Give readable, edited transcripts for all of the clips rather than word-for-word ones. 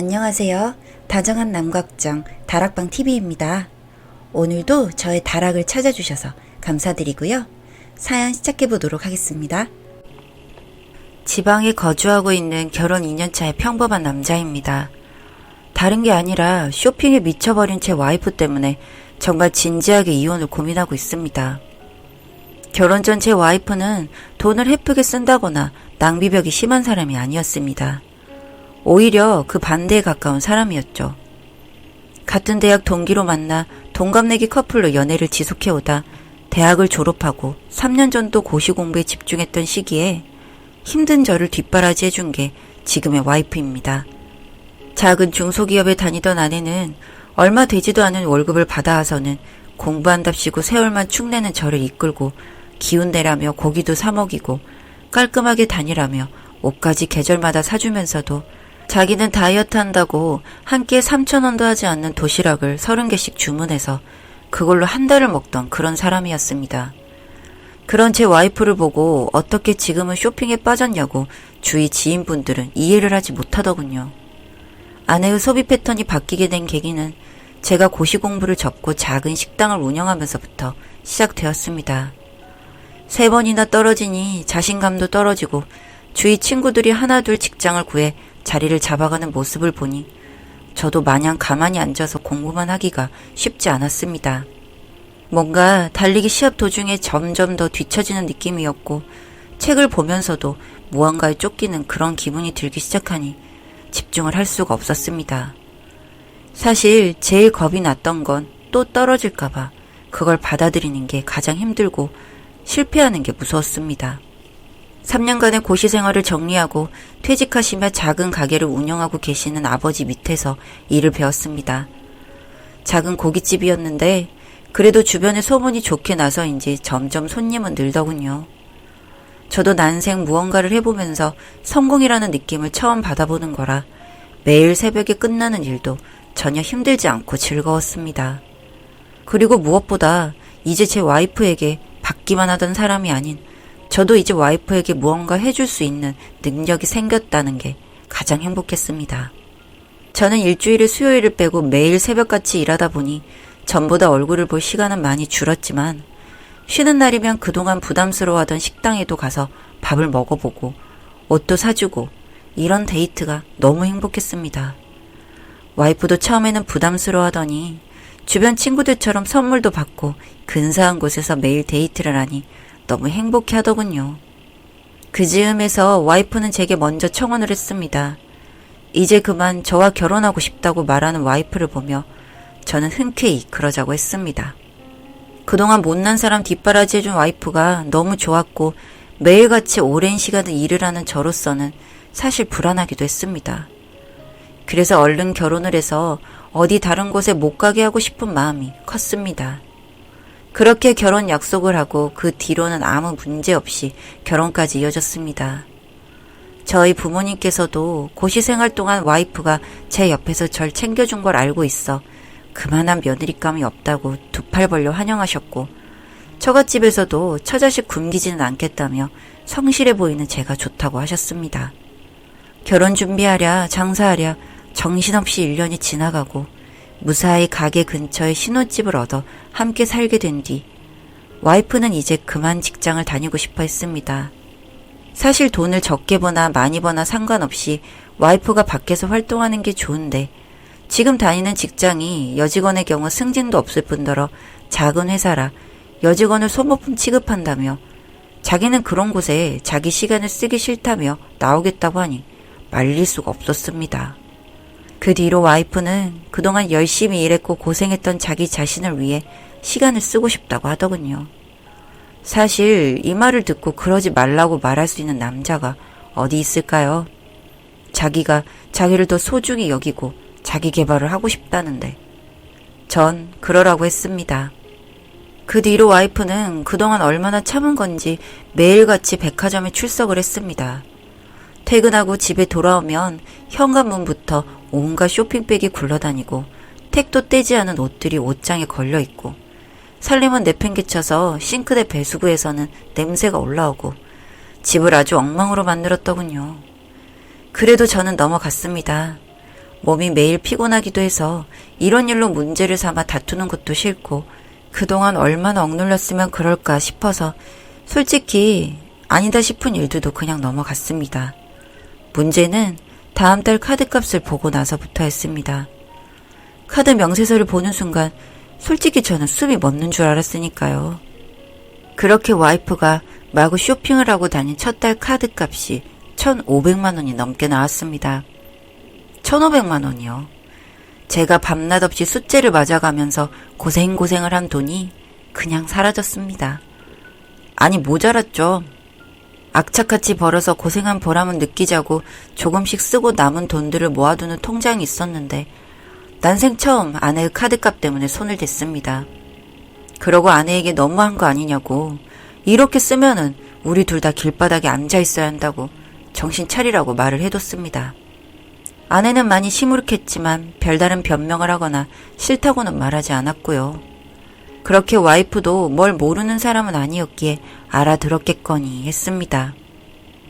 안녕하세요. 다정한 남각정 다락방TV입니다. 오늘도 저의 다락을 찾아주셔서 감사드리고요. 사연 시작해보도록 하겠습니다. 지방에 거주하고 있는 결혼 2년차의 평범한 남자입니다. 다른 게 아니라 쇼핑에 미쳐버린 제 와이프 때문에 정말 진지하게 이혼을 고민하고 있습니다. 결혼 전 제 와이프는 돈을 헤프게 쓴다거나 낭비벽이 심한 사람이 아니었습니다. 오히려 그 반대에 가까운 사람이었죠. 같은 대학 동기로 만나 동갑내기 커플로 연애를 지속해오다 대학을 졸업하고 3년 전도 고시 공부에 집중했던 시기에 힘든 저를 뒷바라지 해준 게 지금의 와이프입니다. 작은 중소기업에 다니던 아내는 얼마 되지도 않은 월급을 받아와서는 공부한답시고 세월만 축내는 저를 이끌고 기운내라며 고기도 사 먹이고 깔끔하게 다니라며 옷까지 계절마다 사주면서도 자기는 다이어트 한다고 한 끼에 3,000원도 하지 않는 도시락을 30개씩 주문해서 그걸로 한 달을 먹던 그런 사람이었습니다. 그런 제 와이프를 보고 어떻게 지금은 쇼핑에 빠졌냐고 주위 지인분들은 이해를 하지 못하더군요. 아내의 소비 패턴이 바뀌게 된 계기는 제가 고시 공부를 접고 작은 식당을 운영하면서부터 시작되었습니다. 3번이나 떨어지니 자신감도 떨어지고 주위 친구들이 하나둘 직장을 구해 자리를 잡아가는 모습을 보니 저도 마냥 가만히 앉아서 공부만 하기가 쉽지 않았습니다. 뭔가 달리기 시합 도중에 점점 더 뒤처지는 느낌이었고 책을 보면서도 무언가에 쫓기는 그런 기분이 들기 시작하니 집중을 할 수가 없었습니다. 사실 제일 겁이 났던 건 또 떨어질까봐 그걸 받아들이는 게 가장 힘들고 실패하는 게 무서웠습니다. 3년간의 고시 생활을 정리하고 퇴직하시며 작은 가게를 운영하고 계시는 아버지 밑에서 일을 배웠습니다. 작은 고깃집이었는데 그래도 주변에 소문이 좋게 나서인지 점점 손님은 늘더군요. 저도 난생 무언가를 해보면서 성공이라는 느낌을 처음 받아보는 거라 매일 새벽에 끝나는 일도 전혀 힘들지 않고 즐거웠습니다. 그리고 무엇보다 이제 제 와이프에게 받기만 하던 사람이 아닌 저도 이제 와이프에게 무언가 해줄 수 있는 능력이 생겼다는 게 가장 행복했습니다. 저는 일주일에 수요일을 빼고 매일 새벽같이 일하다 보니 전보다 얼굴을 볼 시간은 많이 줄었지만 쉬는 날이면 그동안 부담스러워하던 식당에도 가서 밥을 먹어보고 옷도 사주고 이런 데이트가 너무 행복했습니다. 와이프도 처음에는 부담스러워하더니 주변 친구들처럼 선물도 받고 근사한 곳에서 매일 데이트를 하니 너무 행복해 하더군요. 그 즈음에서 와이프는 제게 먼저 청혼을 했습니다. 이제 그만 저와 결혼하고 싶다고 말하는 와이프를 보며 저는 흔쾌히 그러자고 했습니다. 그동안 못난 사람 뒷바라지 해준 와이프가 너무 좋았고 매일같이 오랜 시간을 일을 하는 저로서는 사실 불안하기도 했습니다. 그래서 얼른 결혼을 해서 어디 다른 곳에 못 가게 하고 싶은 마음이 컸습니다. 그렇게 결혼 약속을 하고 그 뒤로는 아무 문제 없이 결혼까지 이어졌습니다. 저희 부모님께서도 고시 생활 동안 와이프가 제 옆에서 절 챙겨준 걸 알고 있어 그만한 며느리감이 없다고 두 팔 벌려 환영하셨고 처갓집에서도 처자식 굶기지는 않겠다며 성실해 보이는 제가 좋다고 하셨습니다. 결혼 준비하랴 장사하랴 정신없이 1년이 지나가고 무사히 가게 근처에 신혼집을 얻어 함께 살게 된 뒤 와이프는 이제 그만 직장을 다니고 싶어 했습니다. 사실 돈을 적게 버나 많이 버나 상관없이 와이프가 밖에서 활동하는 게 좋은데 지금 다니는 직장이 여직원의 경우 승진도 없을 뿐더러 작은 회사라 여직원을 소모품 취급한다며 자기는 그런 곳에 자기 시간을 쓰기 싫다며 나오겠다고 하니 말릴 수가 없었습니다. 그 뒤로 와이프는 그동안 열심히 일했고 고생했던 자기 자신을 위해 시간을 쓰고 싶다고 하더군요. 사실 이 말을 듣고 그러지 말라고 말할 수 있는 남자가 어디 있을까요? 자기가 자기를 더 소중히 여기고 자기 개발을 하고 싶다는데 전 그러라고 했습니다. 그 뒤로 와이프는 그동안 얼마나 참은 건지 매일같이 백화점에 출석을 했습니다. 퇴근하고 집에 돌아오면 현관문부터 온갖 쇼핑백이 굴러다니고 택도 떼지 않은 옷들이 옷장에 걸려있고 살림은 내팽개쳐서 싱크대 배수구에서는 냄새가 올라오고 집을 아주 엉망으로 만들었더군요. 그래도 저는 넘어갔습니다. 몸이 매일 피곤하기도 해서 이런 일로 문제를 삼아 다투는 것도 싫고 그동안 얼마나 억눌렸으면 그럴까 싶어서 솔직히 아니다 싶은 일들도 그냥 넘어갔습니다. 문제는 다음 달 카드값을 보고 나서부터였습니다. 카드 명세서를 보는 순간 솔직히 저는 숨이 멎는 줄 알았으니까요. 그렇게 와이프가 마구 쇼핑을 하고 다닌 첫 달 카드값이 1,500만 원이 넘게 나왔습니다. 1,500만 원이요. 제가 밤낮 없이 숫제를 맞아가면서 고생을 한 돈이 그냥 사라졌습니다. 아니 모자랐죠. 악착같이 벌어서 고생한 보람은 느끼자고 조금씩 쓰고 남은 돈들을 모아두는 통장이 있었는데 난생 처음 아내의 카드값 때문에 손을 댔습니다. 그러고 아내에게 너무한 거 아니냐고, 이렇게 쓰면은 우리 둘 다 길바닥에 앉아 있어야 한다고 정신 차리라고 말을 해뒀습니다. 아내는 많이 시무룩했지만 별다른 변명을 하거나 싫다고는 말하지 않았고요. 그렇게 와이프도 뭘 모르는 사람은 아니었기에 알아들었겠거니 했습니다.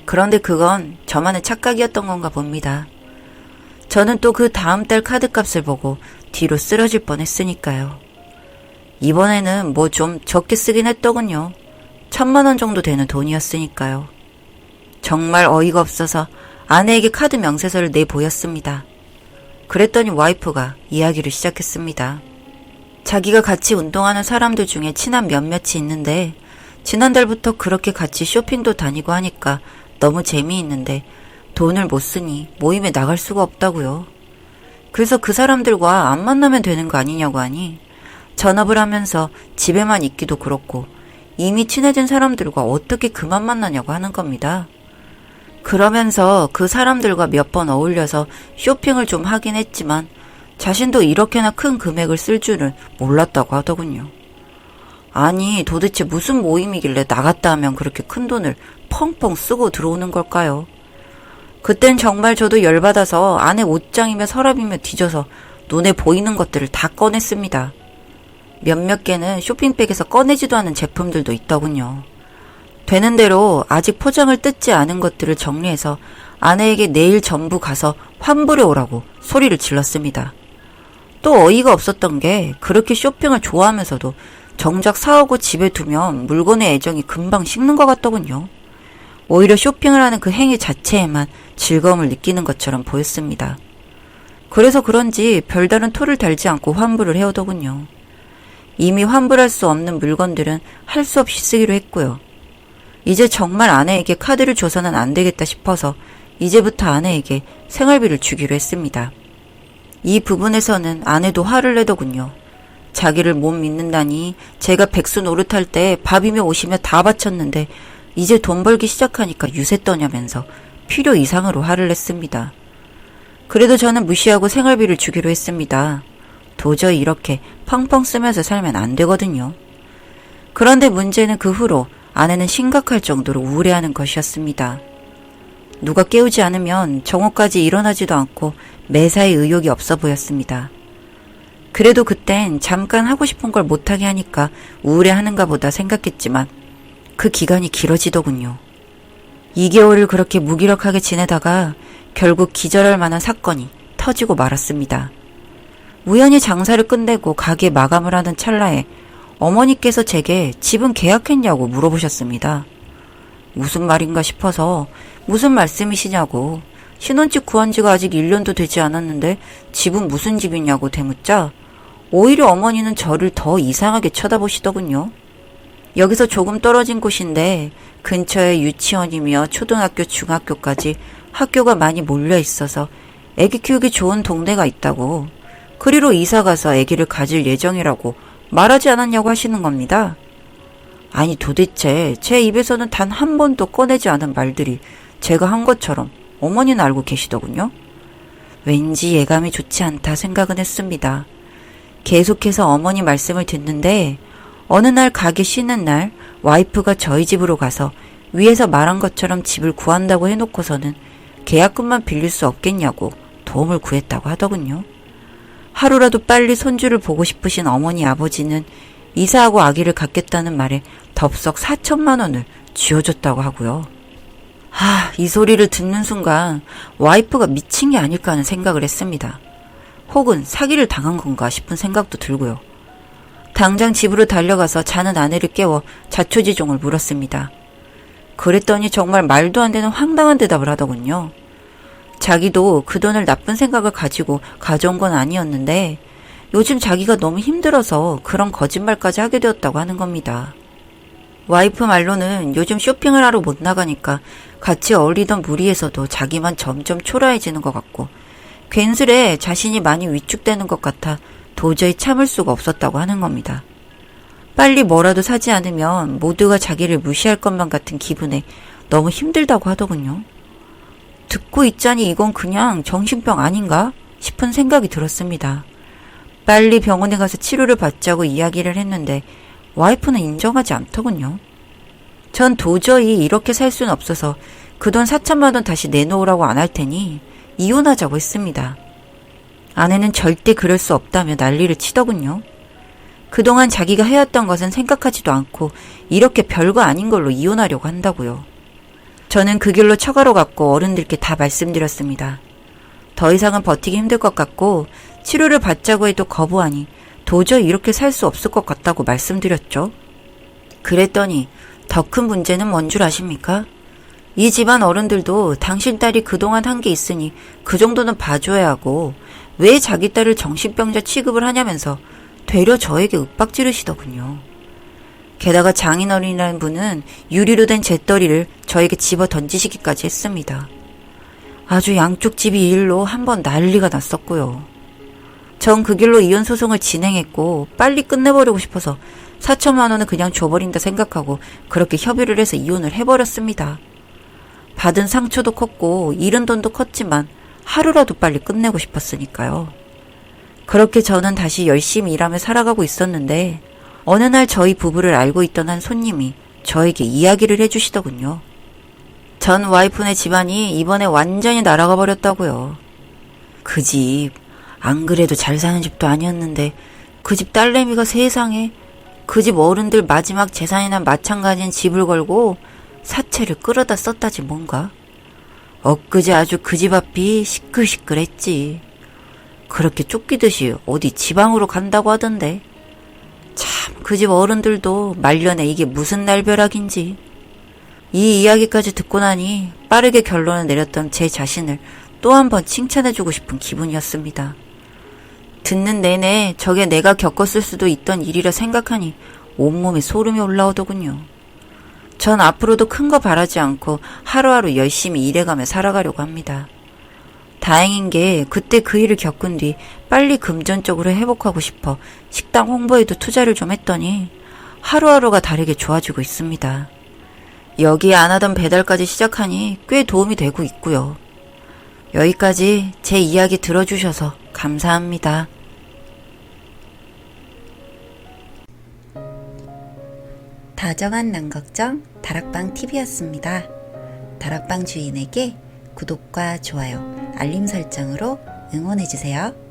그런데 그건 저만의 착각이었던 건가 봅니다. 저는 또 그 다음 달 카드값을 보고 뒤로 쓰러질 뻔했으니까요. 이번에는 뭐 좀 적게 쓰긴 했더군요. 1,000만 원 정도 되는 돈이었으니까요. 정말 어이가 없어서 아내에게 카드 명세서를 내보였습니다. 그랬더니 와이프가 이야기를 시작했습니다. 자기가 같이 운동하는 사람들 중에 친한 몇몇이 있는데 지난달부터 그렇게 같이 쇼핑도 다니고 하니까 너무 재미있는데 돈을 못 쓰니 모임에 나갈 수가 없다고요. 그래서 그 사람들과 안 만나면 되는 거 아니냐고 하니 전업을 하면서 집에만 있기도 그렇고 이미 친해진 사람들과 어떻게 그만 만나냐고 하는 겁니다. 그러면서 그 사람들과 몇 번 어울려서 쇼핑을 좀 하긴 했지만 자신도 이렇게나 큰 금액을 쓸 줄은 몰랐다고 하더군요. 아니 도대체 무슨 모임이길래 나갔다 하면 그렇게 큰 돈을 펑펑 쓰고 들어오는 걸까요? 그땐 정말 저도 열받아서 아내 옷장이며 서랍이며 뒤져서 눈에 보이는 것들을 다 꺼냈습니다. 몇몇 개는 쇼핑백에서 꺼내지도 않은 제품들도 있더군요. 되는 대로 아직 포장을 뜯지 않은 것들을 정리해서 아내에게 내일 전부 가서 환불해 오라고 소리를 질렀습니다. 또 어이가 없었던 게 그렇게 쇼핑을 좋아하면서도 정작 사오고 집에 두면 물건의 애정이 금방 식는 것 같더군요. 오히려 쇼핑을 하는 그 행위 자체에만 즐거움을 느끼는 것처럼 보였습니다. 그래서 그런지 별다른 토를 달지 않고 환불을 해오더군요. 이미 환불할 수 없는 물건들은 할 수 없이 쓰기로 했고요. 이제 정말 아내에게 카드를 줘서는 안 되겠다 싶어서 이제부터 아내에게 생활비를 주기로 했습니다. 이 부분에서는 아내도 화를 내더군요. 자기를 못 믿는다니 제가 백수 노릇할 때 밥이며 옷이며 다 바쳤는데 이제 돈 벌기 시작하니까 유세 떠냐면서 필요 이상으로 화를 냈습니다. 그래도 저는 무시하고 생활비를 주기로 했습니다. 도저히 이렇게 펑펑 쓰면서 살면 안 되거든요. 그런데 문제는 그 후로 아내는 심각할 정도로 우울해하는 것이었습니다. 누가 깨우지 않으면 정오까지 일어나지도 않고 매사에 의욕이 없어 보였습니다. 그래도 그땐 잠깐 하고 싶은 걸 못하게 하니까 우울해하는가 보다 생각했지만 그 기간이 길어지더군요. 2개월을 그렇게 무기력하게 지내다가 결국 기절할 만한 사건이 터지고 말았습니다. 우연히 장사를 끝내고 가게 마감을 하는 찰나에 어머니께서 제게 집은 계약했냐고 물어보셨습니다. 무슨 말인가 싶어서 무슨 말씀이시냐고, 신혼집 구한 지가 아직 1년도 되지 않았는데 집은 무슨 집이냐고 대묻자 오히려 어머니는 저를 더 이상하게 쳐다보시더군요. 여기서 조금 떨어진 곳인데 근처에 유치원이며 초등학교, 중학교까지 학교가 많이 몰려 있어서 애기 키우기 좋은 동네가 있다고, 그리로 이사가서 애기를 가질 예정이라고 말하지 않았냐고 하시는 겁니다. 아니 도대체 제 입에서는 단 한 번도 꺼내지 않은 말들이 제가 한 것처럼 어머니는 알고 계시더군요. 왠지 예감이 좋지 않다 생각은 했습니다. 계속해서 어머니 말씀을 듣는데 어느 날 가게 쉬는 날 와이프가 저희 집으로 가서 위에서 말한 것처럼 집을 구한다고 해놓고서는 계약금만 빌릴 수 없겠냐고 도움을 구했다고 하더군요. 하루라도 빨리 손주를 보고 싶으신 어머니 아버지는 이사하고 아기를 갖겠다는 말에 덥석 4천만 원을 쥐어줬다고 하고요. 이 소리를 듣는 순간 와이프가 미친 게 아닐까 하는 생각을 했습니다. 혹은 사기를 당한 건가 싶은 생각도 들고요. 당장 집으로 달려가서 자는 아내를 깨워 자초지종을 물었습니다. 그랬더니 정말 말도 안 되는 황당한 대답을 하더군요. 자기도 그 돈을 나쁜 생각을 가지고 가져온 건 아니었는데 요즘 자기가 너무 힘들어서 그런 거짓말까지 하게 되었다고 하는 겁니다. 와이프 말로는 요즘 쇼핑을 하러 못 나가니까 같이 어울리던 무리에서도 자기만 점점 초라해지는 것 같고 괜스레 자신이 많이 위축되는 것 같아 도저히 참을 수가 없었다고 하는 겁니다. 빨리 뭐라도 사지 않으면 모두가 자기를 무시할 것만 같은 기분에 너무 힘들다고 하더군요. 듣고 있자니 이건 그냥 정신병 아닌가 싶은 생각이 들었습니다. 빨리 병원에 가서 치료를 받자고 이야기를 했는데 와이프는 인정하지 않더군요. 전 도저히 이렇게 살 수는 없어서 그 돈 4천만 원 다시 내놓으라고 안 할 테니 이혼하자고 했습니다. 아내는 절대 그럴 수 없다며 난리를 치더군요. 그동안 자기가 해왔던 것은 생각하지도 않고 이렇게 별거 아닌 걸로 이혼하려고 한다고요. 저는 그 길로 처가로 갔고 어른들께 다 말씀드렸습니다. 더 이상은 버티기 힘들 것 같고 치료를 받자고 해도 거부하니 도저히 이렇게 살 수 없을 것 같다고 말씀드렸죠. 그랬더니 더 큰 문제는 뭔 줄 아십니까? 이 집안 어른들도 당신 딸이 그동안 한 게 있으니 그 정도는 봐줘야 하고 왜 자기 딸을 정신병자 취급을 하냐면서 되려 저에게 윽박지르시더군요. 게다가 장인어른이라는 분은 유리로 된 재떨이를 저에게 집어 던지시기까지 했습니다. 아주 양쪽 집이 이 일로 한번 난리가 났었고요. 전 그 길로 이혼 소송을 진행했고 빨리 끝내버리고 싶어서 4천만 원은 그냥 줘버린다 생각하고 그렇게 협의를 해서 이혼을 해버렸습니다. 받은 상처도 컸고 잃은 돈도 컸지만 하루라도 빨리 끝내고 싶었으니까요. 그렇게 저는 다시 열심히 일하며 살아가고 있었는데 어느 날 저희 부부를 알고 있던 한 손님이 저에게 이야기를 해주시더군요. 전 와이프네 집안이 이번에 완전히 날아가 버렸다고요. 그 집 안 그래도 잘 사는 집도 아니었는데 그 집 딸내미가 세상에 그 집 어른들 마지막 재산이나 마찬가지인 집을 걸고 사채를 끌어다 썼다지 뭔가. 엊그제 아주 그 집 앞이 시끌시끌했지. 그렇게 쫓기듯이 어디 지방으로 간다고 하던데. 참 그 집 어른들도 말년에 이게 무슨 날벼락인지. 이 이야기까지 듣고 나니 빠르게 결론을 내렸던 제 자신을 또 한 번 칭찬해주고 싶은 기분이었습니다. 듣는 내내 저게 내가 겪었을 수도 있던 일이라 생각하니 온몸에 소름이 올라오더군요. 전 앞으로도 큰 거 바라지 않고 하루하루 열심히 일해가며 살아가려고 합니다. 다행인 게 그때 그 일을 겪은 뒤 빨리 금전적으로 회복하고 싶어 식당 홍보에도 투자를 좀 했더니 하루하루가 다르게 좋아지고 있습니다. 여기에 안 하던 배달까지 시작하니 꽤 도움이 되고 있고요. 여기까지 제 이야기 들어주셔서 감사합니다. 다정한 남걱정 다락방 TV였습니다. 다락방 주인에게 구독과 좋아요, 알림 설정으로 응원해주세요.